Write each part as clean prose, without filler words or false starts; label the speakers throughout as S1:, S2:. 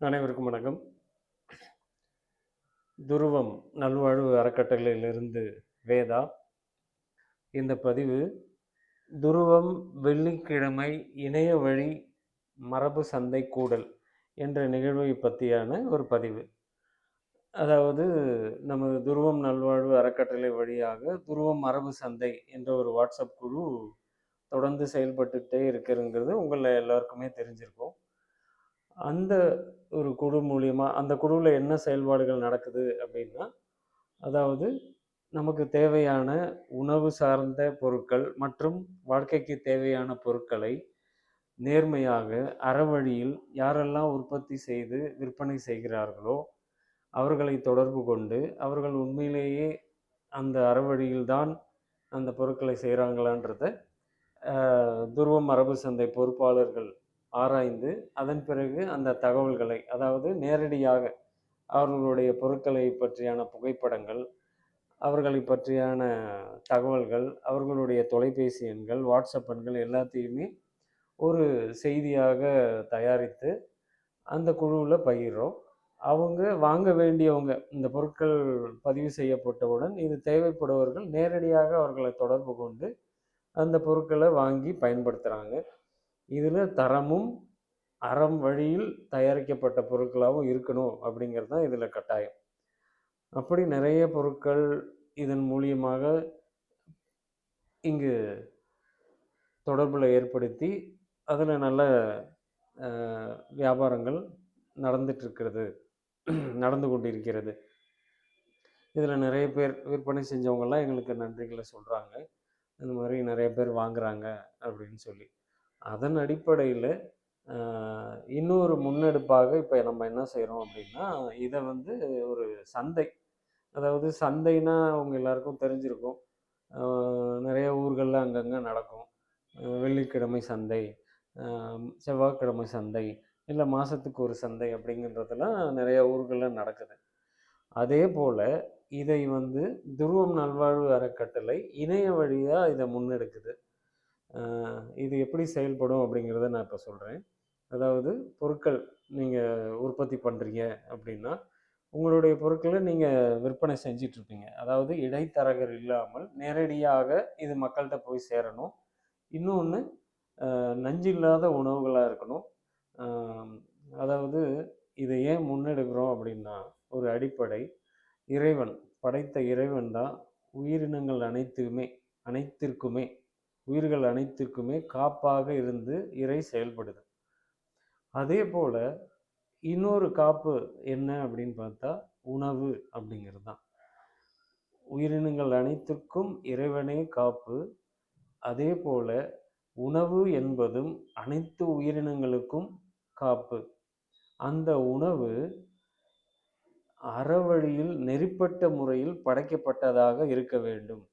S1: அனைவருக்கும் வணக்கம். துருவம் நல்வாழ்வு அறக்கட்டளையிலிருந்து வேதா. இந்த பதிவு துருவம் வெள்ளிக்கிழமை இணைய வழி மரபு சந்தை கூடல் என்ற நிகழ்வை பற்றியான ஒரு பதிவு. அதாவது நமது துருவம் நல்வாழ்வு அறக்கட்டளை வழியாக துருவம் மரபு சந்தை என்ற ஒரு வாட்ஸ்அப் குழு தொடர்ந்து செயல்பட்டுகிட்டே இருக்கிறதுங்கிறது உங்கள் எல்லாருக்குமே தெரிஞ்சிருக்கும். அந்த ஒரு குழு மூலியமா அந்த குழுவில் என்ன செயல்பாடுகள் நடக்குது அப்படின்னா, அதாவது நமக்கு தேவையான உணவு சார்ந்த பொருட்கள் மற்றும் வாழ்க்கைக்கு தேவையான பொருட்களை நேர்மையாக அறவழியில் யாரெல்லாம் உற்பத்தி செய்து விற்பனை செய்கிறார்களோ அவர்களை தொடர்பு கொண்டு அவர்கள் உண்மையிலேயே அந்த அறவழியில்தான் அந்த பொருட்களை செய்கிறாங்களான்றத துருவம் மரபு சந்தை பொறுப்பாளர்கள் ஆராய்ந்து அதன் பிறகு அந்த தகவல்களை, அதாவது நேரடியாக அவர்களுடைய பொருட்களை பற்றியான புகைப்படங்கள், அவர்களை பற்றியான தகவல்கள், அவர்களுடைய தொலைபேசி எண்கள், வாட்ஸ்அப் எண்கள் எல்லாத்தையுமே ஒரு செய்தியாக தயாரித்து அந்த குழுவில் பகிர்றோம். அவங்க வாங்க வேண்டியவங்க இந்த பொருட்கள் பதிவு செய்யப்பட்டவுடன் இது தேவைப்படுபவர்கள் நேரடியாக அவர்களை தொடர்பு கொண்டு அந்த பொருட்களை வாங்கி பயன்படுத்துகிறாங்க. இதில் தரமும் அறம் வழியில் தயாரிக்கப்பட்ட பொருட்களாகவும் இருக்கணும் அப்படிங்கிறது தான் இதில் கட்டாயம். அப்படி நிறைய பொருட்கள் இதன் மூலியமாக இங்கு தொடர்பில் ஏற்படுத்தி அதில் நல்ல வியாபாரங்கள் நடந்து கொண்டிருக்கிறது. இதில் நிறைய பேர் விற்பனை செஞ்சவங்கெல்லாம் எங்களுக்கு நன்றிகளை சொல்கிறாங்க. இந்த மாதிரி நிறைய பேர் வாங்குகிறாங்க அப்படின்னு சொல்லி. அதன் அடிப்படையில் இன்னொரு முன்னெடுப்பாக இப்போ நம்ம என்ன செய்கிறோம் அப்படின்னா, இதை ஒரு சந்தை, அதாவது சந்தைனா அவங்க எல்லாருக்கும் தெரிஞ்சிருக்கும். நிறைய ஊர்களில் அங்கங்கே நடக்கும். வெள்ளிக்கிழமை சந்தை, செவ்வாய்க்கிழமை சந்தை, இல்லை மாதத்துக்கு ஒரு சந்தை அப்படிங்கிறதெல்லாம் நிறைய ஊர்களில் நடக்குது. அதே போல் இதை துருவம் நல்வாழ்வு அறக்கட்டளை இணைய வழியாக இதை முன்னெடுக்குது. இது எப்படி செயல்படும் அப்படிங்கிறத நான் இப்போ சொல்கிறேன். அதாவது பொருட்கள் நீங்கள் உற்பத்தி பண்ணுறீங்க அப்படின்னா உங்களுடைய பொருட்களை நீங்கள் விற்பனை செஞ்சிட்ருப்பீங்க. அதாவது இடைத்தரகர் இல்லாமல் நேரடியாக இது மக்கள்கிட்ட போய் சேரணும். இன்னொன்று நஞ்சில்லாத உணவுகளாக இருக்கணும். அதாவது இதை ஏன் முன்னெடுக்கிறோம் அப்படின்னா, ஒரு அடிப்படை இறைவன் படைத்த இறைவன் தான் உயிரினங்கள் அனைத்திற்குமே உயிர்கள் அனைத்திற்குமே காப்பாக இருந்து இறை செயல்படுது. அதே போல் இன்னொரு காப்பு என்ன அப்படின்னு பார்த்தா உணவு அப்படிங்கிறது தான். உயிரினங்கள் அனைத்திற்கும் இறைவனே காப்பு. அதே போல் உணவு என்பதும் அனைத்து உயிரினங்களுக்கும் காப்பு. அந்த உணவு அறவழியில் நெறிப்பட்ட முறையில் படைக்கப்பட்டதாக இருக்க வேண்டும்.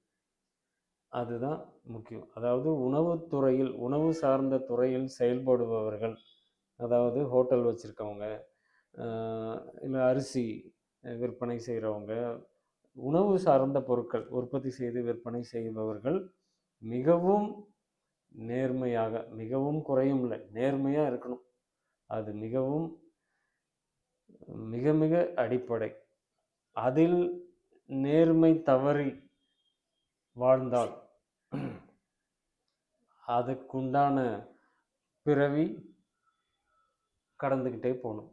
S1: அதுதான் முக்கியம். அதாவது உணவுத்துறையில், உணவு சார்ந்த துறையில் செயல்படுபவர்கள், அதாவது ஹோட்டல் வச்சுருக்கவங்க, இல்லை அரிசி விற்பனை செய்கிறவங்க, உணவு சார்ந்த பொருட்கள் உற்பத்தி செய்து விற்பனை செய்பவர்கள் மிகவும் நேர்மையாக, மிகவும் குறையும் இல்லை, நேர்மையாக இருக்கணும். அது மிகவும் மிக மிக அடிப்படை. அதில் நேர்மை தவறி வாழ்ந்தால் அதுக்குண்டான பிறவி கடந்துக்கிட்டே போகணும்.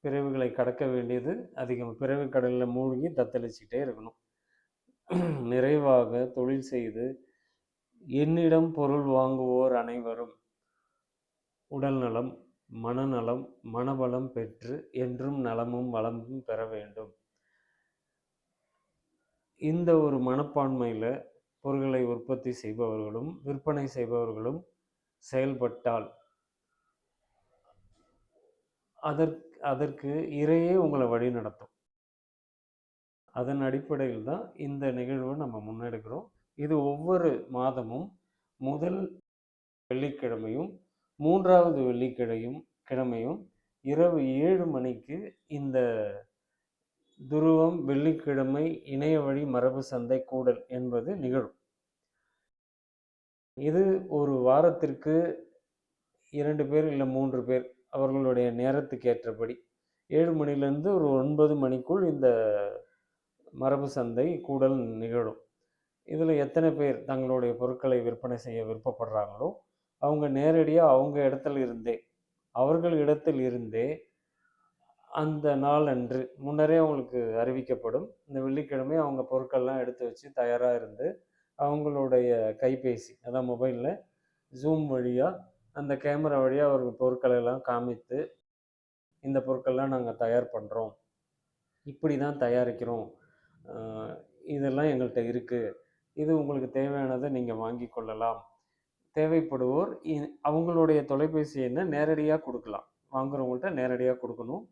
S1: பிறவிகளை கடக்க வேண்டியது அதிகம். பிறவி கடலில் மூழ்கி தத்தளிச்சுக்கிட்டே இருக்கணும். நிறைவாக தொழில் செய்து என்னிடம் பொருள் வாங்குவோர் அனைவரும் உடல் நலம், மனநலம், மனபலம் பெற்று என்றும் நலமும் வளமும் பெற வேண்டும். இந்த ஒரு மனப்பான்மையில் பொருட்களை உற்பத்தி செய்பவர்களும் விற்பனை செய்பவர்களும் செயல்பட்டால் அதற்கு இறையே உங்களை வழி நடத்தும். அதன் அடிப்படையில் தான் இந்த நிகழ்வை நம்ம முன்னெடுக்கிறோம். இது ஒவ்வொரு மாதமும் முதல் வெள்ளிக்கிழமையும் 3வது வெள்ளிக்கிழமையும் இரவு 7 மணிக்கு இந்த துருவம் வெள்ளிக்கிழமை இணைய வழி மரபு சந்தை கூடல் என்பது நிகழும். இது ஒரு வாரத்திற்கு 2 பேர் இல்லை 3 பேர் அவர்களுடைய நேரத்துக்கு ஏற்றபடி 7 மணிலேருந்து ஒரு 9 மணிக்குள் இந்த மரபு சந்தை கூடல் நிகழும். இதில் எத்தனை பேர் தங்களுடைய பொருட்களை விற்பனை செய்ய விருப்பப்படுறாங்களோ அவங்க நேரடியாக அவங்க இடத்துல இருந்தே அவர்கள் இடத்தில் இருந்தே அந்த நாள் அன்று முன்னரே அவங்களுக்கு அறிவிக்கப்படும். இந்த வெள்ளிக்கிழமை அவங்க பொருட்கள்லாம் எடுத்து வச்சு தயாராக இருந்து அவங்களுடைய கைபேசி அதான் மொபைலில் ஜூம் வழியாக அந்த கேமரா வழியாக அவர்கள் பொருட்களை எல்லாம் காமித்து இந்த பொருட்கள்லாம் நாங்கள் தயார் பண்ணுறோம், இப்படி தான் தயாரிக்கிறோம், இதெல்லாம் எங்கள்கிட்ட இருக்குது, இது உங்களுக்கு தேவையானதை நீங்கள் வாங்கி கொள்ளலாம். தேவைப்படுவோர் அவங்களுடைய தொலைபேசி எண்ணை நேரடியாக கொடுக்கலாம். வாங்குறவங்கள்ட்ட நேரடியாக கொடுக்கணும்.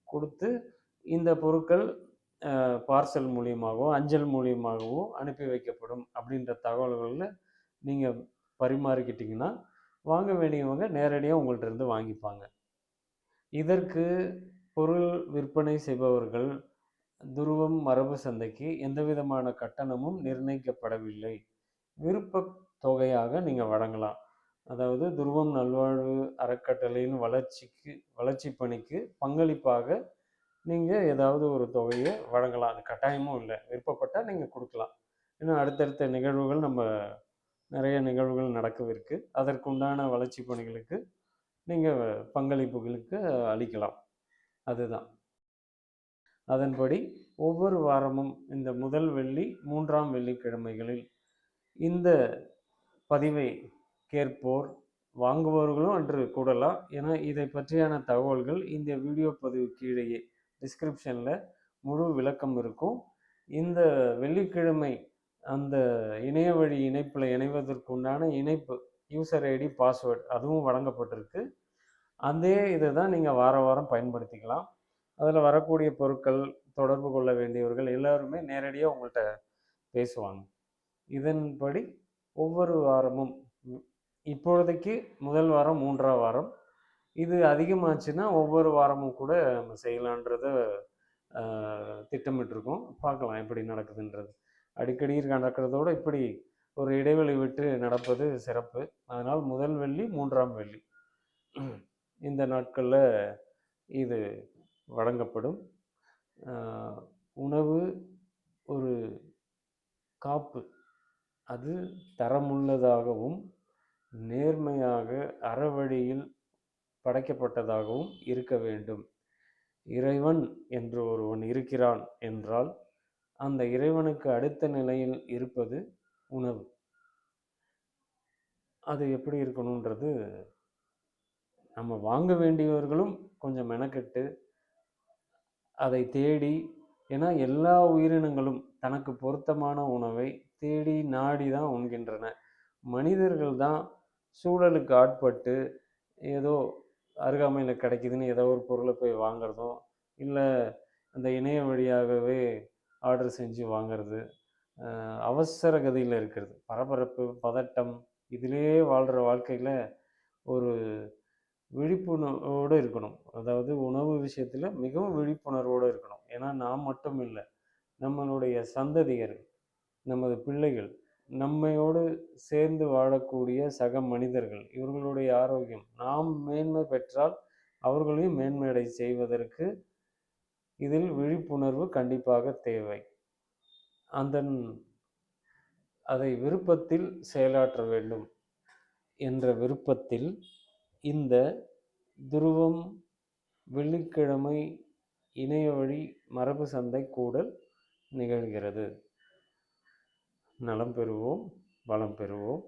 S1: கொடுத்து இந்த பொருட்கள் பார்சல் மூலியமாகவோ அஞ்சல் மூலியமாகவோ அனுப்பி வைக்கப்படும் அப்படின்ற தகவல்களில் நீங்கள் பரிமாறிக்கிட்டிங்கன்னா வாங்க வேண்டியவங்க நேரடியாக உங்கள்கிட்ட இருந்து வாங்கிப்பாங்க. இதற்கு பொருள் விற்பனை செய்பவர்கள் துருவம் மரபு சந்தைக்கு எந்த விதமான கட்டணமும் நிர்ணயிக்கப்படவில்லை. விருப்ப தொகையாக நீங்கள் வழங்கலாம். அதாவது துருவம் நல்வாழ்வு அறக்கட்டளையின் வளர்ச்சி பணிக்கு பங்களிப்பாக நீங்கள் ஏதாவது ஒரு தொகையை வழங்கலாம். அது கட்டாயமும் இல்லை, விருப்பப்பட்டால் நீங்கள் கொடுக்கலாம். ஏன்னா அடுத்தடுத்த நிகழ்வுகள் நிறைய நிகழ்வுகள் நடக்கவிருக்கு. அதற்குண்டான வளர்ச்சி பணிகளுக்கு நீங்கள் பங்களிப்புகளுக்கு அளிக்கலாம். அதுதான். அதன்படி ஒவ்வொரு வாரமும் இந்த முதல் வெள்ளி 3ஆம் வெள்ளிக்கிழமைகளில் இந்த பதிவை கேட்போர் வாங்குபவர்களும் அன்று கூடலாம். ஏன்னா இதை பற்றியான தகவல்கள் இந்த வீடியோ பதிவு கீழேயே டிஸ்கிரிப்ஷனில் முழு விளக்கம் இருக்கும். இந்த வெள்ளிக்கிழமை அந்த இணைய வழி இணைப்பில் இணைவதற்குண்டான இணைப்பு யூசர் ஐடி பாஸ்வேர்டு அதுவும் வழங்கப்பட்டிருக்கு. அதே இதை தான் நீங்கள் வார வாரம் பயன்படுத்திக்கலாம். அதில் வரக்கூடிய பொருட்கள் தொடர்பு கொள்ள வேண்டியவர்கள் எல்லாருமே நேரடியாக உங்கள்கிட்ட பேசுவாங்க. இதன்படி ஒவ்வொரு வாரமும் இப்பொழுதைக்கு முதல் வாரம் 3ஆம் வாரம், இது அதிகமாச்சுன்னா ஒவ்வொரு வாரமும் கூட நம்ம செய்யலான்றத திட்டமிட்டிருக்கோம். பார்க்கலாம் எப்படி நடக்குதுன்றது. அடிக்கடி நடக்கிறதோடு இப்படி ஒரு இடைவெளி விட்டு நடப்பது சிறப்பு. அதனால் முதல் வெள்ளி 3ஆம் வெள்ளி இந்த நாட்களில் இது வழங்கப்படும். உணவு ஒரு காப்பு, அது தரமுள்ளதாகவும் நேர்மையாக அறவழியில் படைக்கப்பட்டதாகவும் இருக்க வேண்டும். இறைவன் என்று ஒருவன் இருக்கிறான் என்றால் அந்த இறைவனுக்கு அடுத்த நிலையில் இருப்பது உணவு. அது எப்படி இருக்கணுன்றது நம்ம வாங்க வேண்டியவர்களும் கொஞ்சம் மெனக்கெட்டு அதை தேடி, ஏன்னா எல்லா உயிரினங்களும் தனக்கு பொருத்தமான உணவை தேடி நாடி தான் உண்கின்றன. மனிதர்கள் தான் சூழலுக்கு ஆட்பட்டு ஏதோ அருகாமையில் கிடைக்குதுன்னு ஏதோ ஒரு பொருளை போய் வாங்கிறதும், இல்லை அந்த இணைய வழியாகவே ஆர்டர் செஞ்சு வாங்கிறது, அவசர கதியில் இருக்கிறது, பரபரப்பு பதட்டம், இதிலே வாழ்கிற வாழ்க்கையில் ஒரு விழிப்புணர்வோடு இருக்கணும். அதாவது உணவு விஷயத்தில் மிகவும் விழிப்புணர்வோடு இருக்கணும். ஏன்னா நாம் மட்டும் இல்லை, நம்மளுடைய சந்ததியர்கள், நமது பிள்ளைகள், நம்மையோடு சேர்ந்து வாழக்கூடிய சக மனிதர்கள், இவர்களுடைய ஆரோக்கியம் நாம் மேன்மை பெற்றால் அவர்களையும் மேன்மையடை செய்வதற்கு இதில் விழிப்புணர்வு கண்டிப்பாக தேவை. அதை விருப்பத்தில் செயலாற்ற வேண்டும் என்ற விருப்பத்தில் இந்த துருவம் வெள்ளிக்கிழமை இணைய வழி மரபு சந்தை கூடல் நிகழ்கிறது. நலம் பெறுவோம், வளம் பெறுவோம்.